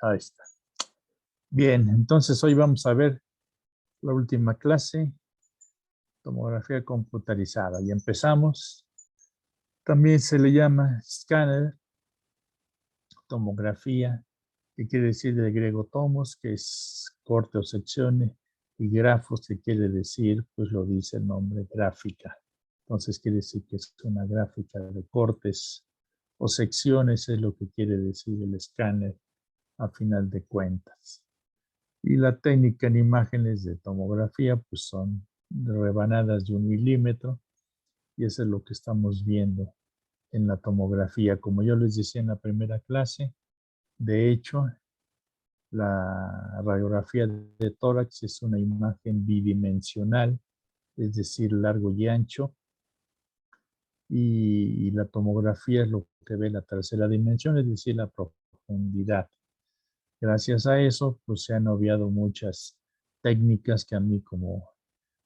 Ahí está. Bien, entonces hoy vamos a ver la última clase, tomografía computarizada. Y empezamos. También se le llama escáner, tomografía, que quiere decir del griego tomos, que es corte o secciones, y grafos, que quiere decir, pues lo dice el nombre, gráfica. Entonces quiere decir que es una gráfica de cortes o secciones, es lo que quiere decir el escáner a final de cuentas. Y la técnica en imágenes de tomografía, pues son rebanadas de 1 milímetro, y eso es lo que estamos viendo en la tomografía. Como yo les decía en la primera clase, de hecho, la radiografía de tórax es una imagen bidimensional, es decir, largo y ancho, y la tomografía es lo que ve la tercera dimensión, es decir, la profundidad. Gracias a eso, pues se han obviado muchas técnicas que a mí, como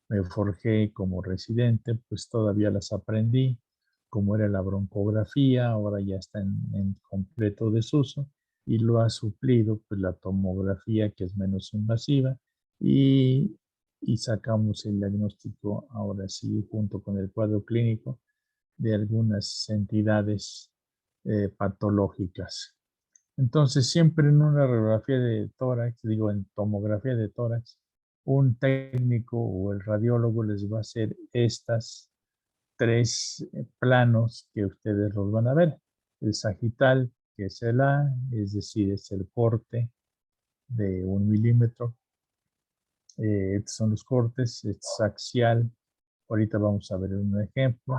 me forjé como residente, pues todavía las aprendí, como era la broncografía, ahora ya está en completo desuso, y lo ha suplido pues la tomografía, que es menos invasiva, y, y sacamos el diagnóstico ahora sí, junto con el cuadro clínico, de algunas entidades patológicas. Entonces, siempre en una radiografía de tórax, digo, en tomografía de tórax, un técnico o el radiólogo les va a hacer estas tres planos que ustedes los van a ver. El sagital, que es el A, es decir, es el corte de 1 milímetro. Estos son los cortes. Este es axial. Ahorita vamos a ver un ejemplo.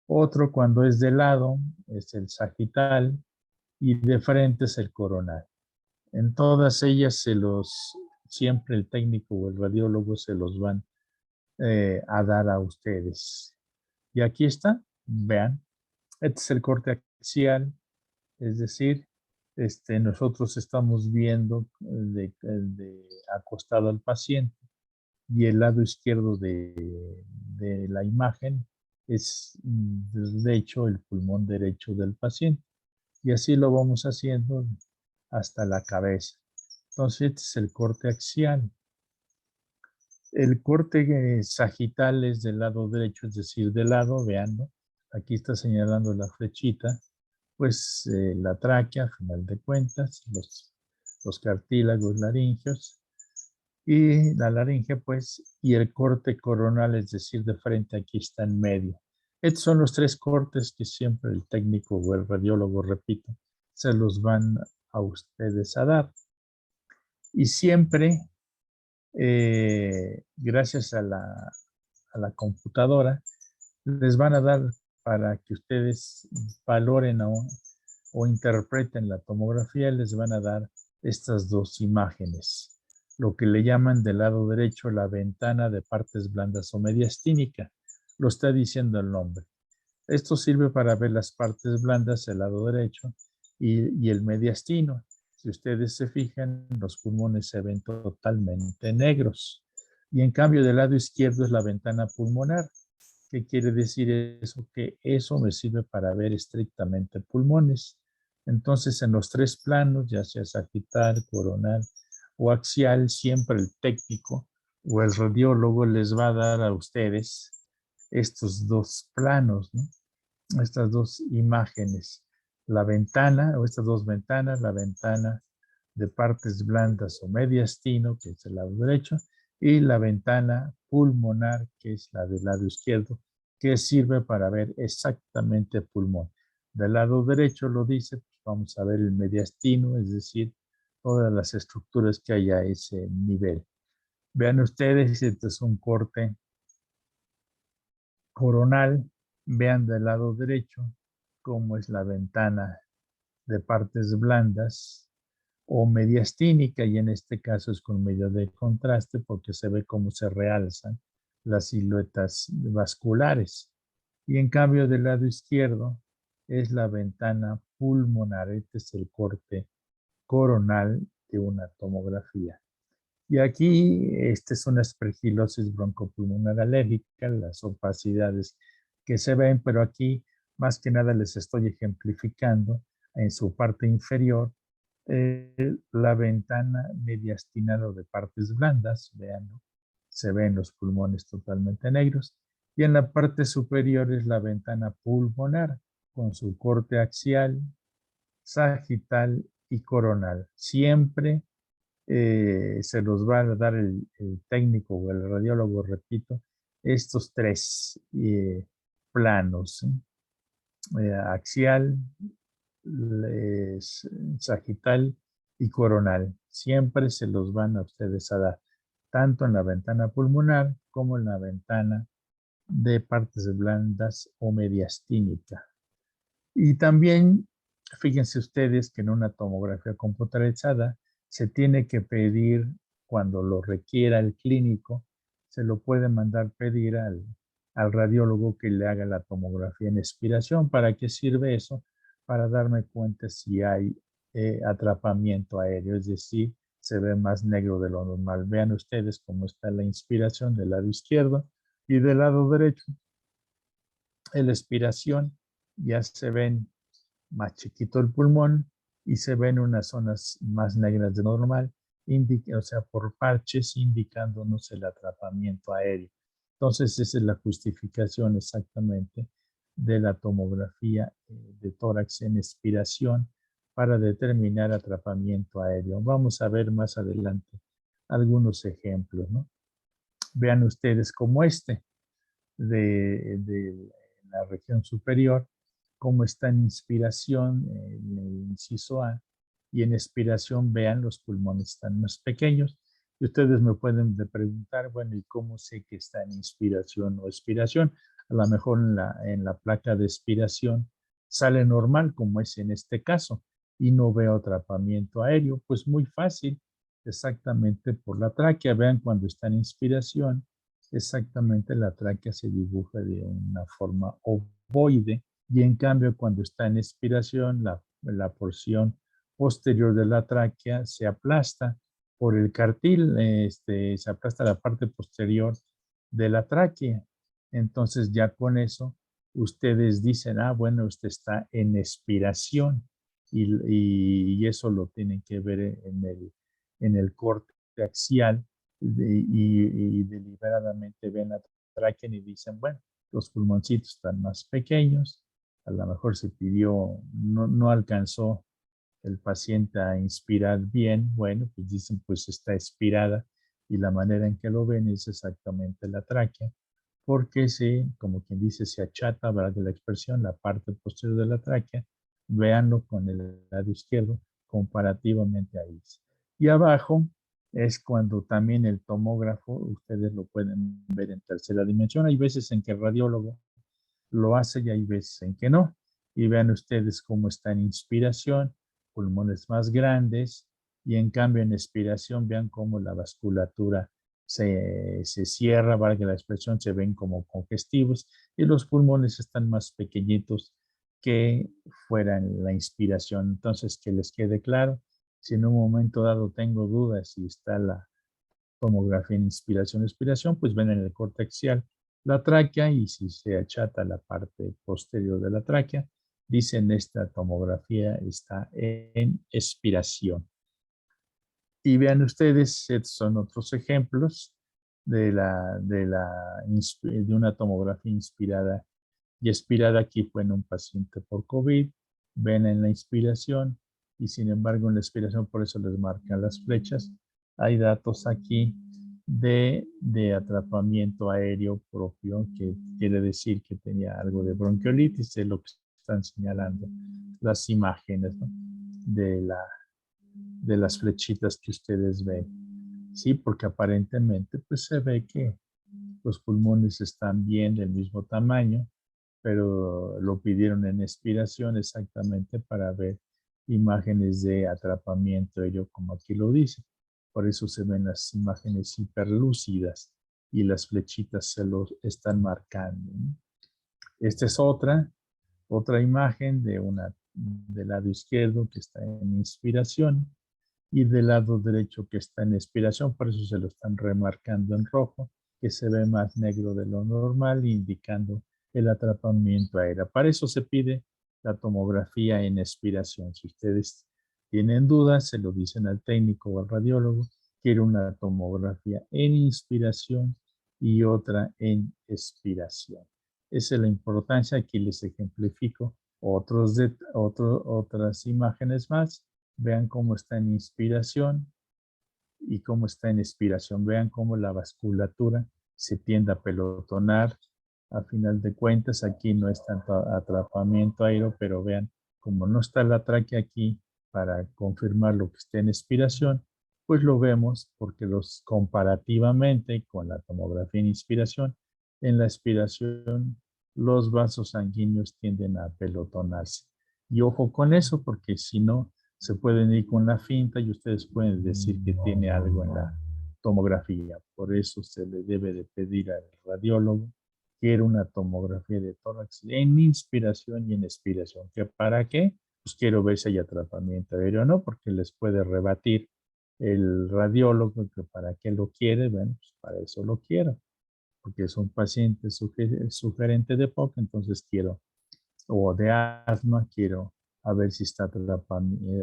Otro, cuando es de lado, es el sagital, y de frente es el coronal. En todas ellas siempre el técnico o el radiólogo se los van a dar a ustedes. Y aquí está, vean, este es el corte axial, es decir, nosotros estamos viendo de acostado al paciente, y el lado izquierdo de la imagen es, de hecho, el pulmón derecho del paciente. Y así lo vamos haciendo hasta la cabeza. Entonces, este es el corte axial. El corte sagital es del lado derecho, es decir, de lado, veanlo. Aquí está señalando la flechita, pues la tráquea, a final de cuentas, los cartílagos laríngeos, y la laringe, pues, y el corte coronal, es decir, de frente, aquí está en medio. Estos son los tres cortes que siempre el técnico o el radiólogo, repito, se los van a ustedes a dar. Y siempre, gracias a la computadora, les van a dar, para que ustedes valoren o interpreten la tomografía, les van a dar estas dos imágenes, lo que le llaman del lado derecho la ventana de partes blandas o mediastínica. Lo está diciendo el nombre. Esto sirve para ver las partes blandas del lado derecho y el mediastino. Si ustedes se fijan, los pulmones se ven totalmente negros. Y en cambio, del lado izquierdo es la ventana pulmonar. ¿Qué quiere decir eso? Que eso me sirve para ver estrictamente pulmones. Entonces, en los tres planos, ya sea sagital, coronal o axial, siempre el técnico o el radiólogo les va a dar a ustedes estos dos planos, ¿no? Estas dos imágenes, la ventana o estas dos ventanas, la ventana de partes blandas o mediastino, que es el lado derecho, y la ventana pulmonar, que es la del lado izquierdo, que sirve para ver exactamente el pulmón. Del lado derecho lo dice, pues vamos a ver el mediastino, es decir, todas las estructuras que hay a ese nivel. Vean ustedes, este es un corte coronal. Vean del lado derecho cómo es la ventana de partes blandas o mediastínica, y en este caso es con medio de contraste porque se ve cómo se realzan las siluetas vasculares. Y en cambio del lado izquierdo es la ventana pulmonar. Este es el corte coronal de una tomografía. Y aquí, esta es una aspergilosis broncopulmonar alérgica, las opacidades que se ven, pero aquí más que nada les estoy ejemplificando en su parte inferior La ventana mediastinal o de partes blandas, veanlo, se ven los pulmones totalmente negros. Y en la parte superior es la ventana pulmonar con su corte axial, sagital y coronal. Siempre se los va a dar el técnico o el radiólogo, repito, estos tres planos, axial, sagital y coronal. Siempre se los van a ustedes a dar, tanto en la ventana pulmonar como en la ventana de partes blandas o mediastínica. Y también, fíjense ustedes que en una tomografía computarizada se tiene que pedir, cuando lo requiera el clínico, se lo puede mandar pedir al radiólogo que le haga la tomografía en expiración. ¿Para qué sirve eso? Para darme cuenta si hay atrapamiento aéreo, es decir, se ve más negro de lo normal. Vean ustedes cómo está la inspiración del lado izquierdo y del lado derecho. En la expiración ya se ven más chiquito el pulmón y se ven unas zonas más negras de normal, o sea, por parches indicándonos el atrapamiento aéreo. Entonces, esa es la justificación exactamente de la tomografía de tórax en expiración para determinar atrapamiento aéreo. Vamos a ver más adelante algunos ejemplos, ¿no? Vean ustedes como de la región superior, cómo está en inspiración en el inciso A, y en expiración, vean, los pulmones están más pequeños. Y ustedes me pueden preguntar, bueno, ¿y cómo sé que está en inspiración o expiración? A lo mejor en la placa de expiración sale normal, como es en este caso, y no veo atrapamiento aéreo. Pues muy fácil, exactamente por la tráquea. Vean, cuando está en inspiración, exactamente la tráquea se dibuja de una forma ovoide, y en cambio cuando está en expiración la porción posterior de la tráquea se aplasta por el cartil, se aplasta la parte posterior de la tráquea. Entonces ya con eso ustedes dicen, ah, bueno, usted está en expiración, y eso lo tienen que ver en el corte axial, y deliberadamente ven la tráquea y dicen, bueno, los pulmoncitos están más pequeños, a lo mejor se pidió, no alcanzó el paciente a inspirar bien, bueno, pues dicen, pues está expirada, y la manera en que lo ven es exactamente la tráquea, porque como quien dice, se achata, ¿verdad?, de la expresión, la parte posterior de la tráquea. Véanlo con el lado izquierdo comparativamente ahí. Y abajo es cuando también el tomógrafo, ustedes lo pueden ver en tercera dimensión. Hay veces en que el radiólogo lo hace y hay veces en que no. Y vean ustedes cómo está en inspiración, pulmones más grandes, y en cambio en expiración vean cómo la vasculatura se cierra, valga la expresión, se ven como congestivos, y los pulmones están más pequeñitos que fuera en la inspiración. Entonces, que les quede claro, si en un momento dado tengo dudas si está la tomografía en inspiración, expiración, pues ven en el corte axial la tráquea, y si se achata la parte posterior de la tráquea, dicen esta tomografía está en expiración. Y vean ustedes, estos son otros ejemplos de una tomografía inspirada y expirada. Aquí fue en un paciente por COVID. Ven en la inspiración, y sin embargo en la expiración, por eso les marcan las flechas. Hay datos aquí de atrapamiento aéreo propio, que quiere decir que tenía algo de bronquiolitis, es lo que están señalando las imágenes, ¿no?, de las flechitas que ustedes ven. Sí, porque aparentemente pues se ve que los pulmones están bien, del mismo tamaño, pero lo pidieron en expiración exactamente para ver imágenes de atrapamiento aéreo, como aquí lo dice. Por eso se ven las imágenes hiperlúcidas y las flechitas se lo están marcando, ¿no? Esta es otra imagen del lado izquierdo que está en inspiración, y del lado derecho que está en expiración, por eso se lo están remarcando en rojo, que se ve más negro de lo normal, indicando el atrapamiento aéreo. Para eso se pide la tomografía en expiración. Si ustedes Tienen dudas, se lo dicen al técnico o al radiólogo, quiero una tomografía en inspiración y otra en expiración. Esa es la importancia. Aquí les ejemplifico otras imágenes más. Vean cómo está en inspiración y cómo está en expiración. Vean cómo la vasculatura se tiende a pelotonar. A final de cuentas, aquí no es tanto atrapamiento aéreo, pero vean, como no está la tráquea aquí para confirmar lo que está en expiración, pues lo vemos porque comparativamente con la tomografía en inspiración, en la expiración los vasos sanguíneos tienden a pelotonarse. Y ojo con eso, porque si no, se pueden ir con la finta y ustedes pueden decir que tiene algo en la tomografía. Por eso se le debe de pedir al radiólogo que era una tomografía de tórax en inspiración y en expiración. ¿Que para qué? Pues quiero ver si hay atrapamiento aéreo o no, porque les puede rebatir el radiólogo que para qué lo quiere. Bueno, pues para eso lo quiero, porque es un paciente sugerente de POC, entonces quiero, o de asma, quiero a ver si está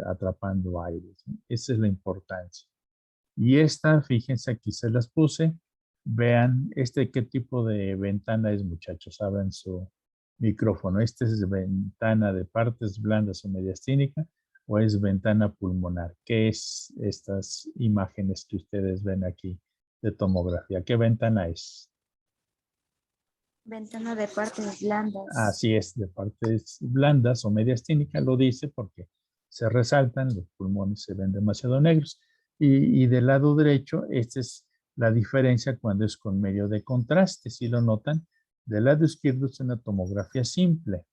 atrapando aire. Esa es la importancia. Y esta, fíjense, aquí se las puse. Vean, qué tipo de ventana es, muchachos. Abran su micrófono. ¿Este es ventana de partes blandas o mediastínica o es ventana pulmonar? ¿Qué es estas imágenes que ustedes ven aquí de tomografía? ¿Qué ventana es? Ventana de partes blandas. Así es, de partes blandas o mediastínica, lo dice porque se resaltan, los pulmones se ven demasiado negros. Y del lado derecho, esta es la diferencia cuando es con medio de contraste. Si lo notan, del lado izquierdo es una tomografía simple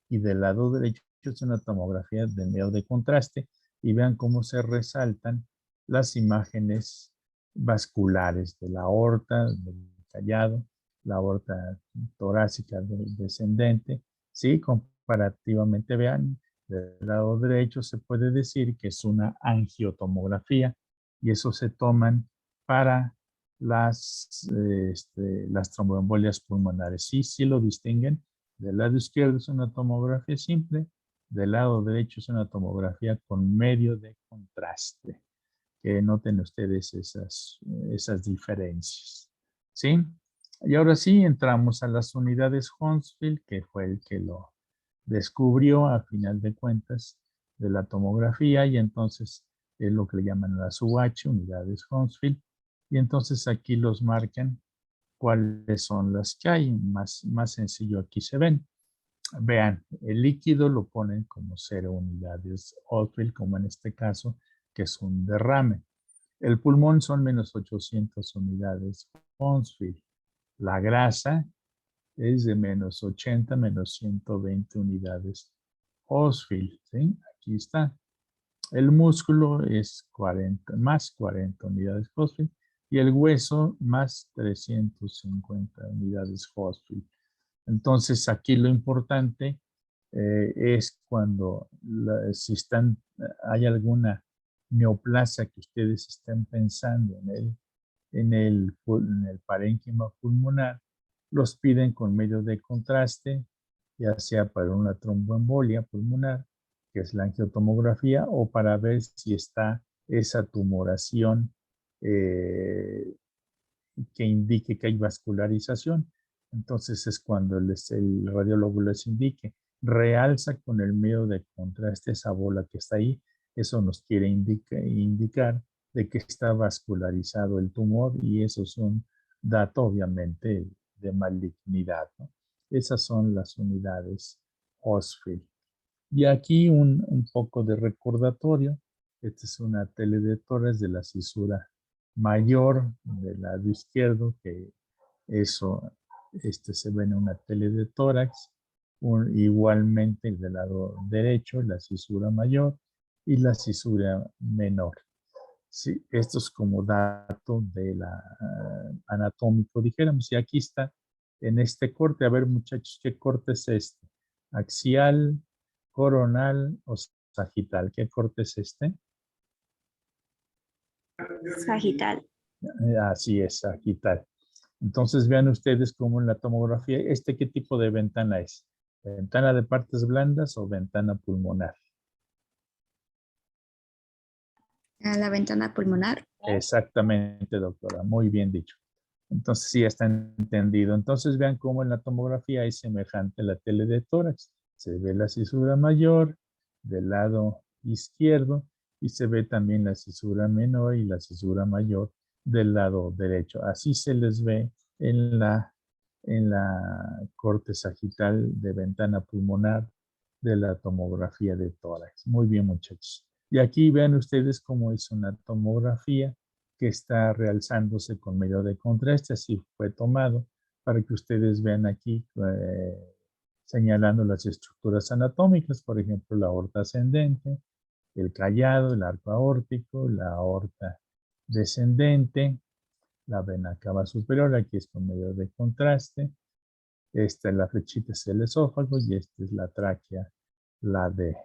y del lado derecho es una tomografía de medio de contraste. Y vean cómo se resaltan las imágenes vasculares de la aorta, del callado, la aorta torácica descendente, ¿sí? Comparativamente, vean, del lado derecho se puede decir que es una angiotomografía y eso se toman para las tromboembolias pulmonares. Sí, sí lo distinguen. Del lado izquierdo es una tomografía simple, del lado derecho es una tomografía con medio de contraste. Que noten ustedes esas diferencias. ¿Sí? Y ahora sí, entramos a las unidades Hounsfield, que fue el que lo descubrió a final de cuentas de la tomografía, y entonces es lo que le llaman las UH, unidades Hounsfield, y entonces aquí los marcan cuáles son las que hay. Más sencillo, aquí se ven. Vean, el líquido lo ponen como 0 unidades Hounsfield, como en este caso, que es un derrame. El pulmón son menos 800 unidades Hounsfield. La grasa es de menos 80, menos 120 unidades Hounsfield. ¿Sí? Aquí está. El músculo es 40, más 40 unidades Hounsfield y el hueso más 350 unidades Hounsfield. Entonces, aquí lo importante es cuando si hay alguna neoplasia que ustedes estén pensando en el parénquima pulmonar, los piden con medio de contraste, ya sea para una tromboembolia pulmonar, que es la angiotomografía, o para ver si está esa tumoración eh, que indique que hay vascularización. Entonces es cuando el radiólogo les indique, realza con el medio de contraste esa bola que está ahí. Eso nos quiere indicar de que está vascularizado el tumor y eso es un dato obviamente de malignidad, ¿no? Esas son las unidades Hounsfield. Y aquí un poco de recordatorio. Esta es una tele de tórax de la cisura mayor del lado izquierdo, que eso se ve en una tele de tórax. Igualmente del lado derecho, la cisura mayor y la cisura menor. Sí, esto es como dato de la anatómico, dijéramos. Y aquí está en este corte. A ver, muchachos, ¿qué corte es este? Axial, coronal o sagital. ¿Qué corte es este? Sagital. Así es, sagital. Entonces vean ustedes cómo en la tomografía, ¿qué tipo de ventana es? ¿Ventana de partes blandas o ventana pulmonar? A la ventana pulmonar. Exactamente, doctora, muy bien dicho. Entonces sí está entendido. Entonces vean cómo en la tomografía es semejante a la tele de tórax. Se ve la cisura mayor del lado izquierdo y se ve también la cisura menor y la cisura mayor del lado derecho. Así se les ve en la corte sagital de ventana pulmonar de la tomografía de tórax. Muy bien, muchachos. Y aquí vean ustedes cómo es una tomografía que está realzándose con medio de contraste. Así fue tomado para que ustedes vean aquí señalando las estructuras anatómicas, por ejemplo, la aorta ascendente, el callado, el arco aórtico, la aorta descendente, la vena cava superior, aquí es con medio de contraste. Esta es la flechita, es el esófago y esta es la tráquea, la D.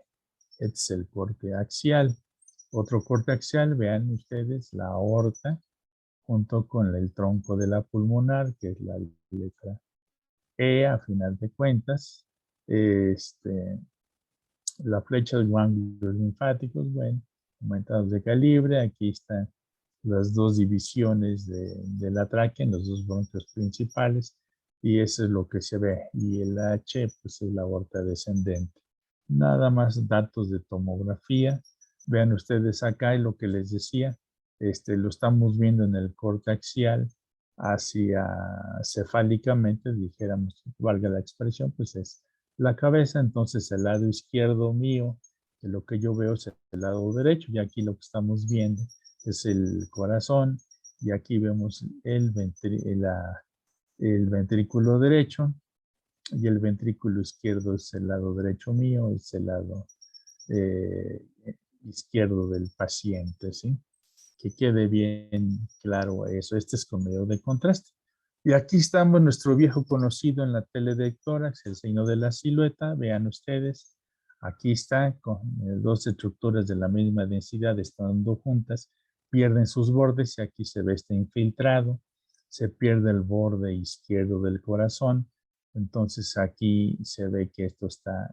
Este es el corte axial. Otro corte axial, vean ustedes la aorta junto con el tronco de la pulmonar, que es la letra E a final de cuentas. La flecha de ganglios linfáticos, bueno, aumentados de calibre. Aquí están las dos divisiones de la tráquea en los dos bronquios principales y eso es lo que se ve. Y el H, pues es la aorta descendente. Nada más datos de tomografía. Vean ustedes acá y lo que les decía, lo estamos viendo en el corte axial hacia cefálicamente, dijéramos, valga la expresión, pues es la cabeza. Entonces el lado izquierdo mío, de lo que yo veo es el lado derecho, y aquí lo que estamos viendo es el corazón, y aquí vemos el ventrículo derecho, y el ventrículo izquierdo es el lado derecho mío, es el lado eh, izquierdo del paciente, ¿sí? Que quede bien claro eso. Este es con medio de contraste. Y aquí estamos, nuestro viejo conocido en la tele de tórax, el signo de la silueta. Vean ustedes, aquí está, con dos estructuras de la misma densidad estando juntas, pierden sus bordes y aquí se ve este infiltrado, se pierde el borde izquierdo del corazón. Entonces aquí se ve que esto está,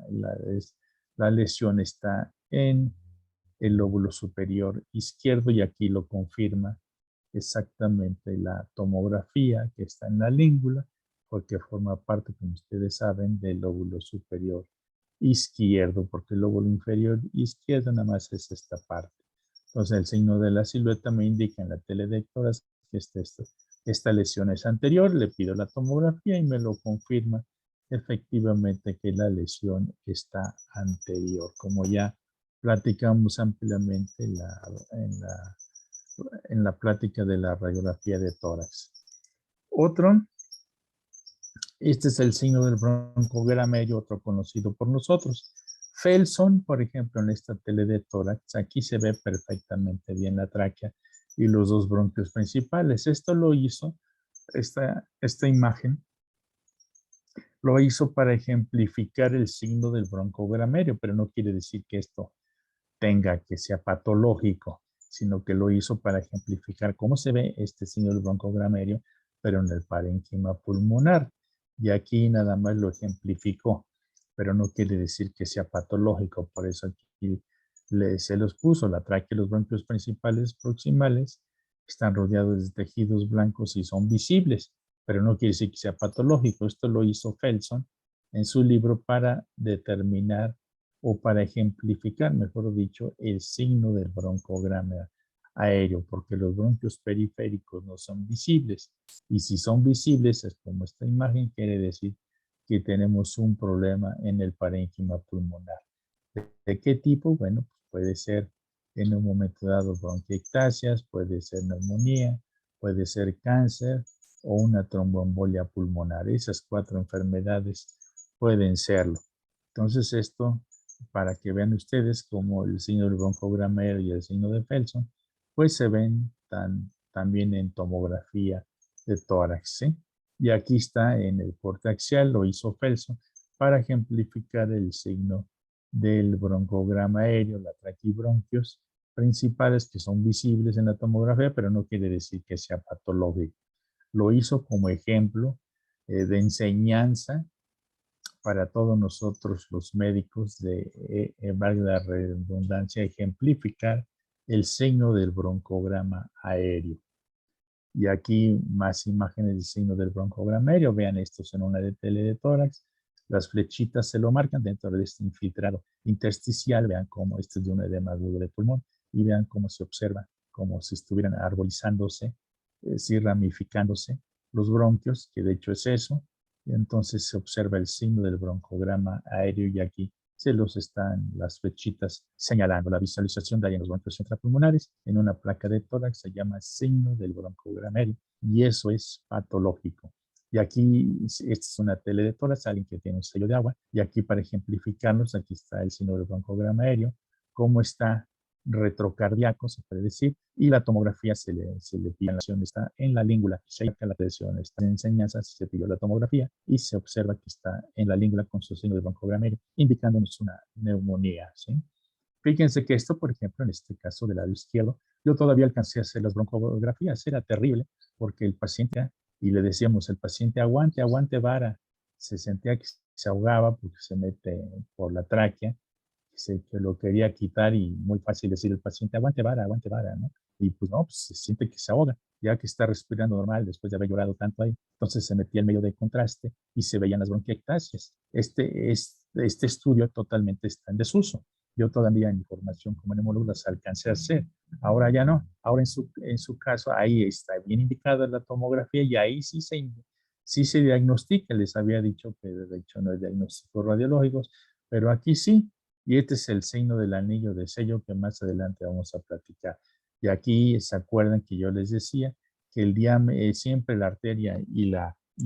la lesión está en el lóbulo superior izquierdo y aquí lo confirma exactamente la tomografía que está en la língula, porque forma parte, como ustedes saben, del lóbulo superior izquierdo, porque el lóbulo inferior izquierdo nada más es esta parte. Entonces el signo de la silueta me indica en la tele de tórax que esta lesión es anterior. Le pido la tomografía y me lo confirma efectivamente que la lesión está anterior, como ya platicamos ampliamente en la plática de la radiografía de tórax. Otro, este es el signo del broncograma medio, otro conocido por nosotros. Felson, por ejemplo, en esta tele de tórax, aquí se ve perfectamente bien la tráquea y los dos bronquios principales. Esto lo hizo, esta imagen, lo hizo para ejemplificar el signo del broncogramerio, pero no quiere decir que esto tenga que sea patológico, sino que lo hizo para ejemplificar cómo se ve este signo del broncogramerio, pero en el parénquima pulmonar. Y aquí nada más lo ejemplificó, pero no quiere decir que sea patológico. Por eso aquí se los puso. La tráquea y los bronquios principales proximales están rodeados de tejidos blancos y son visibles, pero no quiere decir que sea patológico. Esto lo hizo Felson en su libro para determinar o para ejemplificar, mejor dicho, el signo del broncograma aéreo, porque los bronquios periféricos no son visibles. Y si son visibles, es como esta imagen, quiere decir que tenemos un problema en el parénquima pulmonar. ¿De qué tipo? Bueno, pues puede ser en un momento dado bronquiectasias, puede ser neumonía, puede ser cáncer o una tromboembolia pulmonar. Esas 4 enfermedades pueden serlo. Entonces esto, para que vean ustedes como el signo del broncograma y el signo de Felson, pues se ven también en tomografía de tórax, ¿sí? Y aquí está en el corte axial, lo hizo Felson para ejemplificar el signo del broncograma aéreo, la traquibronquios principales que son visibles en la tomografía, pero no quiere decir que sea patológico. Lo hizo como ejemplo de enseñanza para todos nosotros los médicos de, valga la redundancia, ejemplificar el signo del broncograma aéreo. Y aquí más imágenes del signo del broncograma aéreo. Vean, estos en una de tele de tórax. Las flechitas se lo marcan dentro de este infiltrado intersticial. Vean cómo esto es de un edema agudo de pulmón. Y vean cómo se observa, como si estuvieran arbolizándose, ramificándose los bronquios, que de hecho es eso. Y entonces se observa el signo del broncograma aéreo y aquí se los están las flechitas señalando. La visualización de ahí en los bronquios intrapulmonares en una placa de tórax se llama signo del broncograma aéreo y eso es patológico. Y aquí, esta es una tele de tórax, alguien que tiene un sello de agua. Y aquí, para ejemplificarnos, aquí está el signo del broncograma aéreo, cómo está retrocardíaco, se puede decir, y la tomografía se le pide la lesión, está en la língula, se llama la lesión, está en enseñanza, se pidió la tomografía y se observa que está en la língula con su signo de broncograma aéreo, indicándonos una neumonía, ¿sí? Fíjense que esto, por ejemplo, en este caso del lado izquierdo, yo todavía alcancé a hacer las broncografías, era terrible, porque el paciente, y le decíamos, el paciente aguante, aguante vara, se sentía que se ahogaba porque se mete por la tráquea, que lo quería quitar y muy fácil decir el paciente, aguante vara, ¿no? Y pues no, pues se siente que se ahoga, ya que está respirando normal después de haber llorado tanto ahí. Entonces se metía en medio de contraste y se veían las bronquiectasias. Este estudio totalmente está en desuso. Yo todavía en formación como neumólogo las alcancé a hacer. Ahora ya no. Ahora en su caso, ahí está bien indicada la tomografía y ahí sí se diagnostica. Les había dicho que de hecho no hay diagnósticos radiológicos, pero aquí sí. Y este es el signo del anillo de sello que más adelante vamos a platicar. Y aquí se acuerdan que yo les decía que el diámetro, siempre la arteria y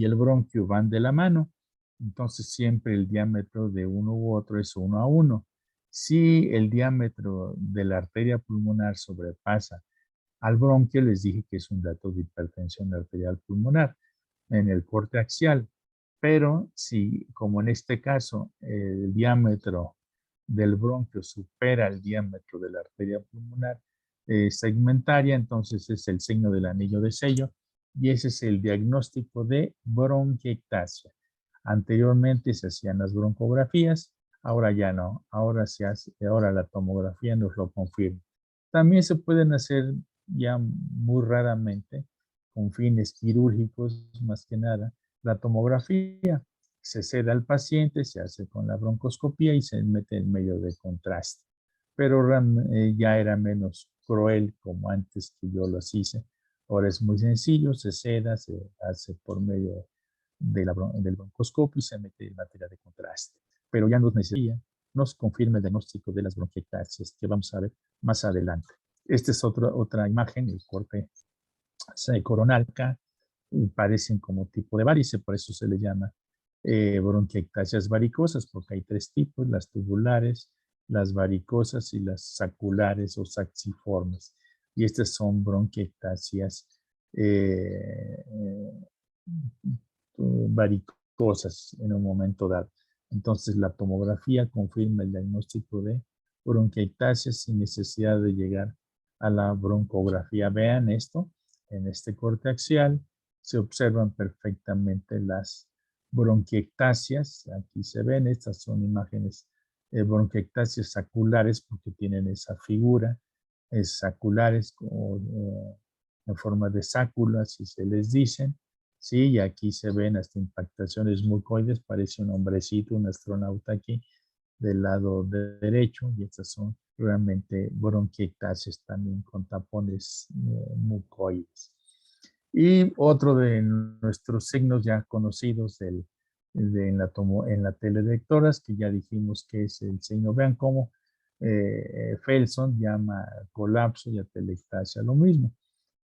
el bronquio van de la mano. Entonces siempre el diámetro de uno u otro es 1:1. Si el diámetro de la arteria pulmonar sobrepasa al bronquio, les dije que es un dato de hipertensión arterial pulmonar en el corte axial. Pero si, como en este caso, el diámetro del bronquio supera el diámetro de la arteria pulmonar segmentaria, entonces es el signo del anillo de sello y ese es el diagnóstico de bronquiectasia. Anteriormente se hacían las broncografías, ahora ya no, ahora la tomografía nos lo confirma. También se pueden hacer ya muy raramente con fines quirúrgicos más que nada la tomografía. Se cede al paciente, se hace con la broncoscopía y se mete en medio de contraste. Pero ya era menos cruel como antes que yo los hice. Ahora es muy sencillo, se seda, se hace por medio del broncoscopio y se mete en materia de contraste. Pero ya nos necesita, nos confirma el diagnóstico de las bronquiectasias que vamos a ver más adelante. Esta es otra imagen, el corte coronal acá, parecen como tipo de varice, por eso se le llama bronquiectasias varicosas, porque hay tres tipos, las tubulares, las varicosas y las saculares o saxiformes. Y estas son bronquiectasias varicosas en un momento dado. Entonces la tomografía confirma el diagnóstico de bronquiectasias sin necesidad de llegar a la broncografía. Vean esto, en este corte axial se observan perfectamente las bronquiectasias. Aquí se ven, estas son imágenes de bronquiectasias saculares porque tienen esa figura, saculares en forma de sáculas, si se les dicen. Sí, y aquí se ven hasta impactaciones mucoides, parece un hombrecito, un astronauta aquí del lado derecho, y estas son realmente bronquiectasias también con tapones mucoides. Y otro de nuestros signos ya conocidos en la teledectoras, que ya dijimos que es el signo, vean cómo Felson llama colapso y atelectasia lo mismo.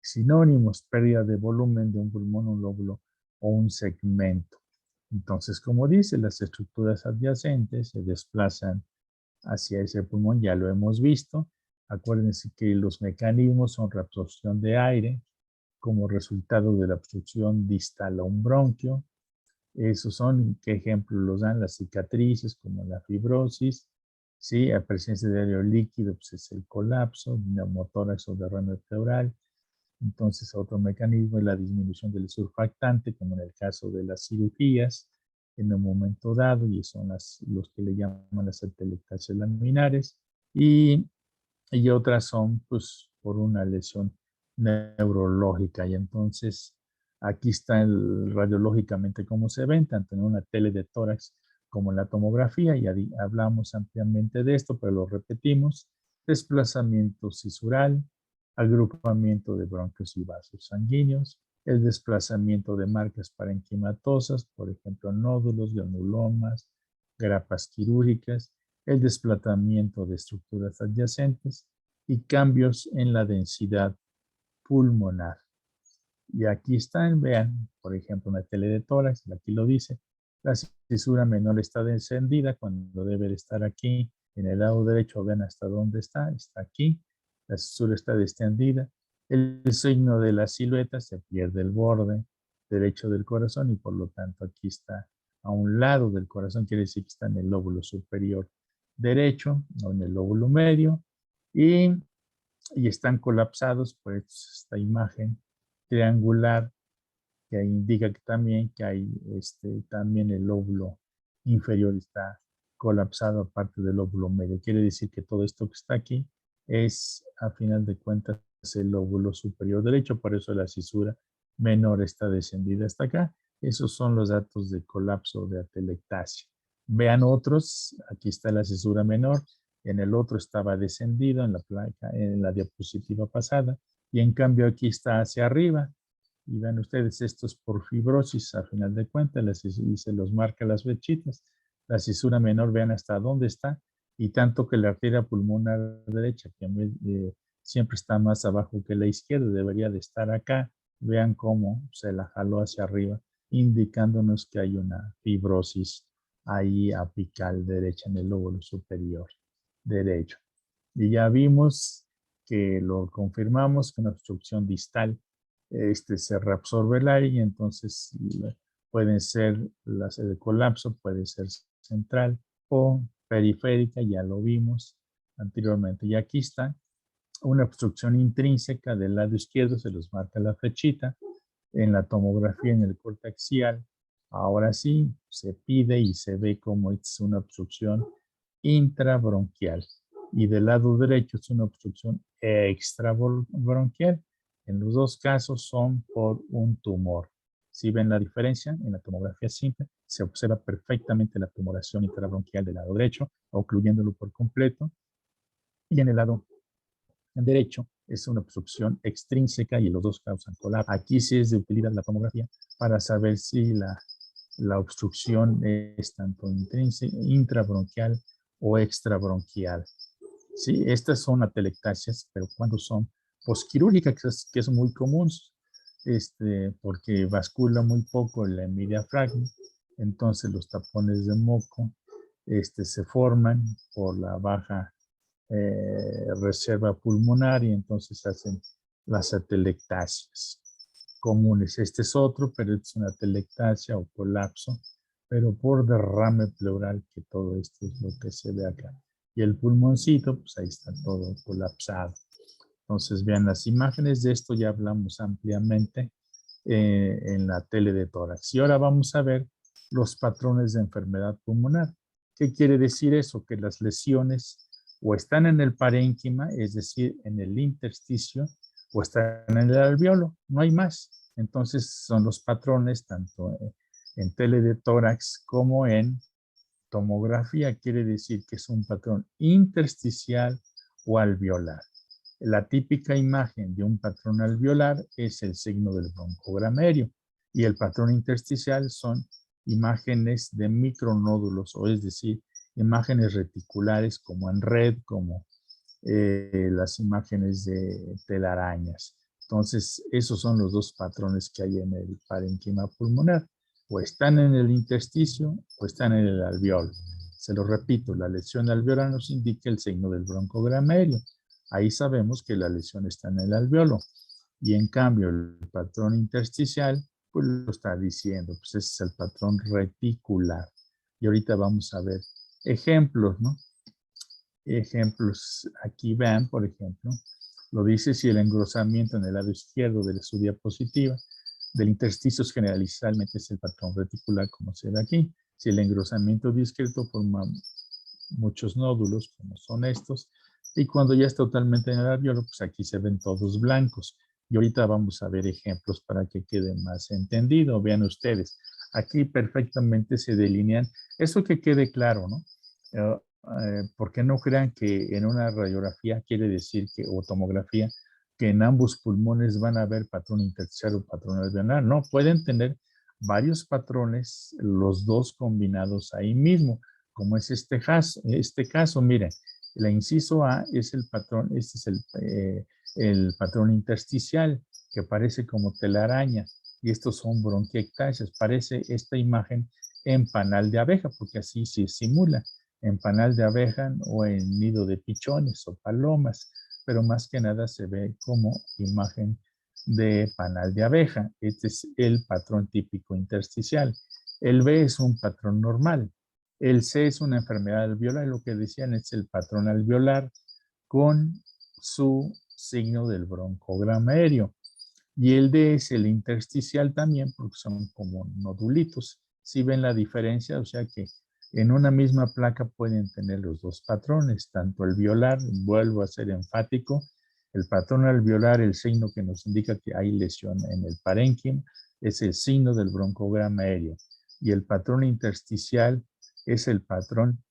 Sinónimos, pérdida de volumen de un pulmón, un lóbulo o un segmento. Entonces, como dice, las estructuras adyacentes se desplazan hacia ese pulmón, ya lo hemos visto. Acuérdense que los mecanismos son reabsorción de aire como resultado de la obstrucción distal a un bronquio. Esos son, ¿qué ejemplos los dan? Las cicatrices, como la fibrosis, ¿sí? A presencia de aire líquido, pues es el colapso, neumotórax o derrame pleural. Entonces, otro mecanismo es la disminución del surfactante, como en el caso de las cirugías, en un momento dado, y son los que le llaman las atelectasias laminares. Y y otras son pues por una lesión neurológica. Y entonces aquí está radiológicamente cómo se ven, tanto en una tele de tórax como en la tomografía. Ya hablamos ampliamente de esto, pero lo repetimos. Desplazamiento cisural, agrupamiento de bronquios y vasos sanguíneos, el desplazamiento de marcas parenquimatosas, por ejemplo, nódulos, granulomas, grapas quirúrgicas, el desplazamiento de estructuras adyacentes y cambios en la densidad pulmonar. Y aquí están, vean, por ejemplo, una tele de tórax, aquí lo dice, la cisura menor está descendida cuando debe de estar aquí. En el lado derecho, vean hasta dónde está aquí. La cisura está descendida. El signo de la silueta se pierde el borde derecho del corazón y por lo tanto aquí está a un lado del corazón, quiere decir que está en el lóbulo superior derecho o en el lóbulo medio y, y están colapsados por esta imagen triangular que indica que también que hay también el lóbulo inferior está colapsado aparte del lóbulo medio. Quiere decir que todo esto que está aquí es a final de cuentas el lóbulo superior derecho, por eso la cisura menor está descendida hasta acá. Esos son los datos de colapso de atelectasia. Vean otros, aquí está la cisura menor, en el otro estaba descendido en la placa, en la diapositiva pasada, y en cambio aquí está hacia arriba. Y vean ustedes, esto es por fibrosis, a final de cuentas, y se los marca las flechitas. La cisura menor, vean hasta dónde está, y tanto que la arteria pulmonar derecha, que siempre está más abajo que la izquierda, debería de estar acá. Vean cómo se la jaló hacia arriba, indicándonos que hay una fibrosis ahí apical derecha en el lóbulo superior derecho. Y ya vimos que lo confirmamos que una obstrucción distal se reabsorbe el aire y entonces pueden ser las de colapso, puede ser central o periférica, ya lo vimos anteriormente. Y aquí está una obstrucción intrínseca del lado izquierdo, se los marca la flechita, en la tomografía en el corte axial. Ahora sí, se pide y se ve como es una obstrucción intrabronquial. Y del lado derecho es una obstrucción extrabronquial. En los dos casos son por un tumor. Si ven la diferencia, en la tomografía simple se observa perfectamente la tumoración intrabronquial del lado derecho, ocluyéndolo por completo. Y en el lado derecho es una obstrucción extrínseca y los dos causan colapso. Aquí sí es de utilidad la tomografía para saber si la obstrucción es tanto intrabronquial o extrabronquial. Sí, estas son atelectasias, pero cuando son posquirúrgicas, que es muy común, porque bascula muy poco el hemidiafragma, entonces los tapones de moco se forman por la baja reserva pulmonar y entonces hacen las atelectasias comunes. Este es otro, pero es una atelectasia o colapso, pero por derrame pleural, que todo esto es lo que se ve acá. Y el pulmoncito, pues ahí está todo colapsado. Entonces vean las imágenes de esto, ya hablamos ampliamente en la tele de tórax. Y ahora vamos a ver los patrones de enfermedad pulmonar. ¿Qué quiere decir eso? Que las lesiones o están en el parénquima, es decir, en el intersticio, o están en el alveolo, no hay más. Entonces son los patrones tanto en tele de tórax como en tomografía, quiere decir que es un patrón intersticial o alveolar. La típica imagen de un patrón alveolar es el signo del broncogramerio y el patrón intersticial son imágenes de micronódulos, o es decir, imágenes reticulares como en red, como las imágenes de telarañas. Entonces, esos son los dos patrones que hay en el parénquima pulmonar. O están en el intersticio o están en el alveolo. Se lo repito, la lesión alveolar nos indica el signo del broncogramerio. Ahí sabemos que la lesión está en el alveolo. Y en cambio, el patrón intersticial, pues lo está diciendo, pues ese es el patrón reticular. Y ahorita vamos a ver ejemplos, ¿no? Ejemplos, aquí vean, por ejemplo, lo dice si el engrosamiento en el lado izquierdo de su diapositiva del intersticio generalmente es el patrón reticular, como se ve aquí. Si el engrosamiento discreto forma muchos nódulos, como son estos, Y cuando ya es totalmente en el alveolo, pues aquí se ven todos blancos. Y ahorita vamos a ver ejemplos para que quede más entendido. Vean ustedes, aquí perfectamente se delinean. Eso que quede claro, ¿no? Porque no crean que en una radiografía quiere decir que, o tomografía, que en ambos pulmones van a haber patrón intersticial o patrón alveolar. No, pueden tener varios patrones, los dos combinados ahí mismo, como es este caso, miren, la inciso A es el patrón, este es el patrón intersticial que parece como telaraña y estos son bronquiectasias. Parece esta imagen en panal de abeja porque así se simula en panal de abeja o en nido de pichones o palomas, pero más que nada se ve como imagen de panal de abeja. Este es el patrón típico intersticial. El B es un patrón normal. El C es una enfermedad alveolar, lo que decían es el patrón alveolar con su signo del broncograma aéreo. Y el D es el intersticial también, porque son como nodulitos. Si ven la diferencia, o sea que en una misma placa pueden tener los dos patrones, tanto el alveolar, vuelvo a ser enfático, el patrón alveolar, el signo que nos indica que hay lesión en el parénquima, es el signo del broncograma aéreo. Y el patrón intersticial es el patrón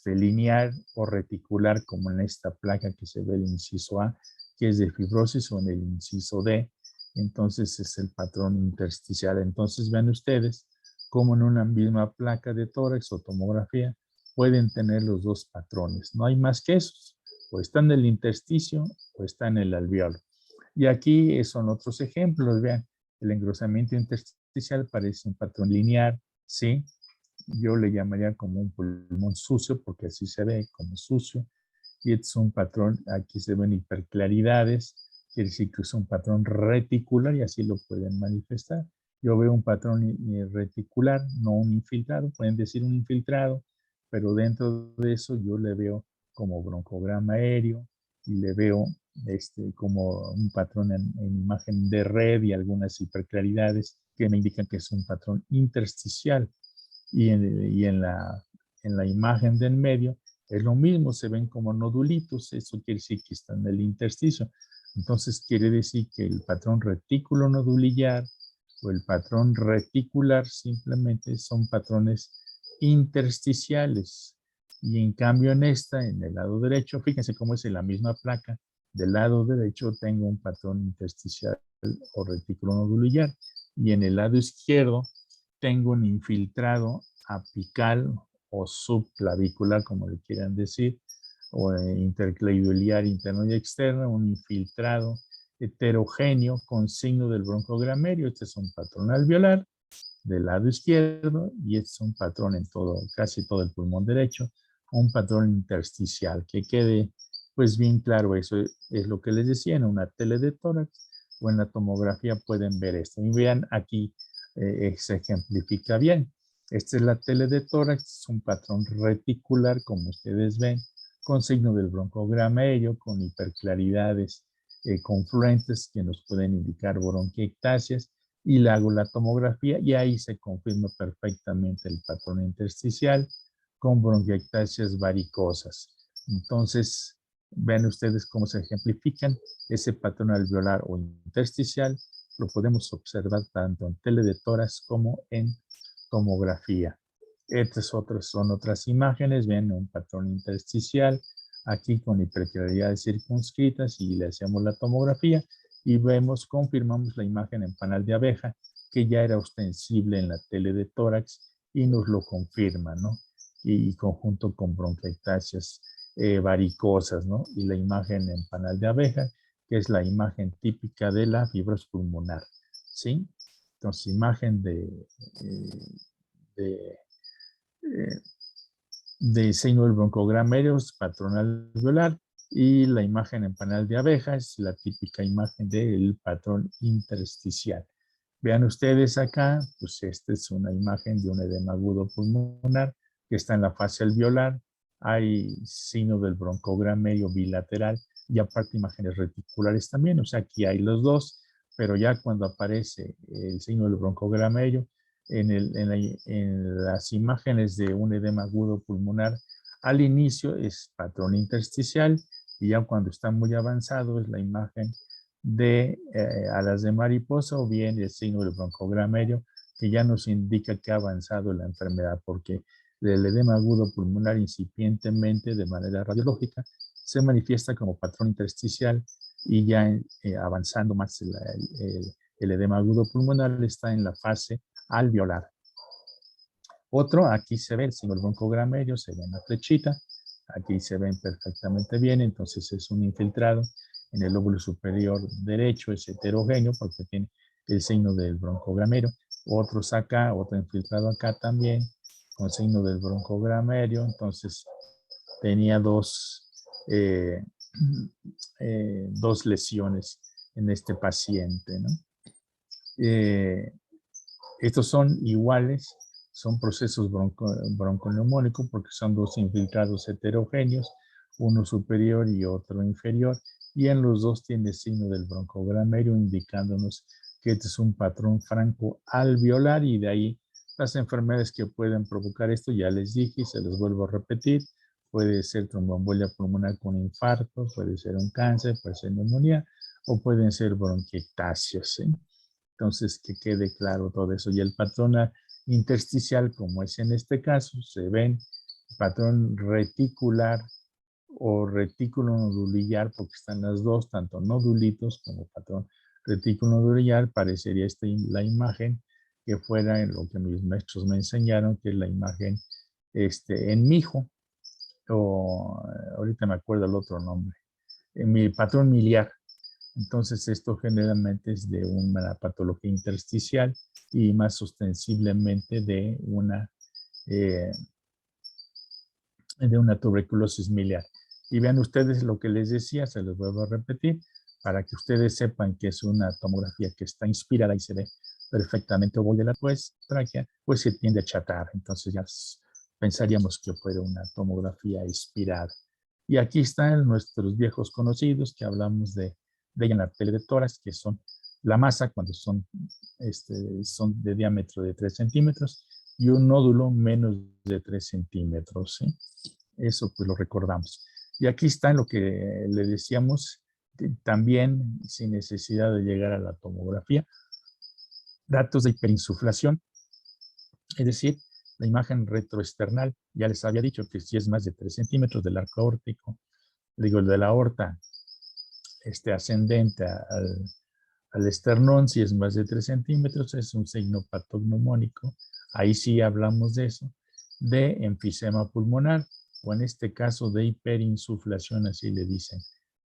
lineal o reticular, como en esta placa que se ve el inciso A, que es de fibrosis, o en el inciso D, entonces es el patrón intersticial. Entonces vean ustedes cómo en una misma placa de tórax o tomografía pueden tener los dos patrones. No hay más que esos. O está en el intersticio o está en el alveolo. Y aquí son otros ejemplos. Vean, el engrosamiento intersticial parece un patrón lineal, ¿sí? Yo le llamaría como un pulmón sucio porque así se ve como sucio. Y este es un patrón, aquí se ven hiperclaridades, quiere decir que es un patrón reticular y así lo pueden manifestar. Yo veo un patrón reticular, no un infiltrado, pueden decir un infiltrado, pero dentro de eso yo le veo como broncograma aéreo y le veo como un patrón en imagen de red y algunas hiperclaridades que me indican que es un patrón intersticial. Y en la imagen del medio es lo mismo, se ven como nodulitos, eso quiere decir que está en el intersticio. Entonces quiere decir que el patrón retículo nodulillar o el patrón reticular simplemente son patrones intersticiales. Y en cambio en esta, en el lado derecho, fíjense cómo es en la misma placa, del lado derecho tengo un patrón intersticial o retículo nodulillar y en el lado izquierdo tengo un infiltrado apical o subclavicular, como le quieran decir, o interclaviliar interno y externo, un infiltrado heterogéneo con signo del broncograma aéreo. Este es un patrón alveolar del lado izquierdo y este es un patrón en todo, casi todo el pulmón derecho, un patrón intersticial. Que quede pues bien claro, eso es lo que les decía, en una tele de tórax o en la tomografía pueden ver esto. Y vean aquí, se ejemplifica bien. Esta es la tele de tórax, es un patrón reticular, como ustedes ven, con signo del broncograma aéreo, con hiperclaridades confluentes que nos pueden indicar bronquiectasias, y le hago la tomografía y ahí se confirma perfectamente el patrón intersticial con bronquiectasias varicosas. Entonces, vean ustedes cómo se ejemplifican ese patrón alveolar o intersticial. Lo podemos observar tanto en tele de tórax como en tomografía. Estas son otras imágenes. Ven un patrón intersticial aquí con hiperclaridades circunscritas y le hacemos la tomografía y vemos, confirmamos la imagen en panal de abeja que ya era ostensible en la tele de tórax y nos lo confirma, ¿no? Y conjunto con bronquiectasias varicosas, ¿no? Y la imagen en panal de abeja, que es la imagen típica de la fibrosis pulmonar, ¿sí? Entonces, imagen de, eh, de signo del broncograma aéreo, patrón alveolar, y la imagen en panal de abeja es la típica imagen del patrón intersticial. Vean ustedes acá, pues esta es una imagen de un edema agudo pulmonar que está en la fase alveolar. Hay signo del broncograma medio bilateral y aparte imágenes reticulares también. O sea, aquí hay los dos, pero ya cuando aparece el signo del broncograma medio, en las imágenes de un edema agudo pulmonar, al inicio es patrón intersticial y ya cuando está muy avanzado es la imagen de alas de mariposa o bien el signo del broncogramerio, que ya nos indica que ha avanzado la enfermedad, porque el edema agudo pulmonar incipientemente de manera radiológica se manifiesta como patrón intersticial y ya avanzando más el edema agudo pulmonar está en la fase alveolar. Otro, aquí se ve el signo del broncogramerio, se ve en la flechita, aquí se ven perfectamente bien, entonces es un infiltrado en el lóbulo superior derecho, es heterogéneo porque tiene el signo del broncogramerio. Otros acá, otro infiltrado acá también, con signo del broncogramerio, entonces tenía eh, dos lesiones en este paciente, ¿no? Estos son iguales, son procesos bronconeumónicos porque son dos infiltrados heterogéneos, uno superior y otro inferior, y en los dos tiene signo del broncogramerio indicándonos que este es un patrón franco-alveolar y de ahí las enfermedades que pueden provocar esto, ya les dije y se los vuelvo a repetir, puede ser tromboembolia pulmonar con infarto, puede ser un cáncer, puede ser neumonía o pueden ser bronquiectasias, ¿sí? Entonces, que quede claro todo eso. Y el patrón intersticial, como es en este caso, se ven patrón reticular o retículo nodulillar, porque están las dos, tanto nodulitos como patrón retículo nodulillar. Parecería la imagen que fuera en lo que mis maestros me enseñaron, que es la imagen en mijo, o ahorita me acuerdo el otro nombre, en mi patrón miliar. Entonces, esto generalmente es de una patología intersticial y más ostensiblemente eh, de una tuberculosis miliar. Y vean ustedes lo que les decía, se los vuelvo a repetir, para que ustedes sepan que es una tomografía que está inspirada y se ve perfectamente ovoide la tráquea, pues se tiende a achatar. Entonces ya pensaríamos que fuera una tomografía inspirada. Y aquí están nuestros viejos conocidos que hablamos de en la tele de tórax, que son la masa cuando son de diámetro de 3 centímetros y un nódulo menos de 3 centímetros. ¿Sí? Eso pues lo recordamos. Y aquí está lo que le decíamos, también sin necesidad de llegar a la tomografía, datos de hiperinsuflación, es decir, la imagen retroesternal, ya les había dicho que si es más de 3 centímetros del arco aórtico, digo, el de la aorta ascendente al esternón, si es más de 3 centímetros, es un signo patognomónico. Ahí sí hablamos de eso, de enfisema pulmonar, o en este caso de hiperinsuflación, así le dicen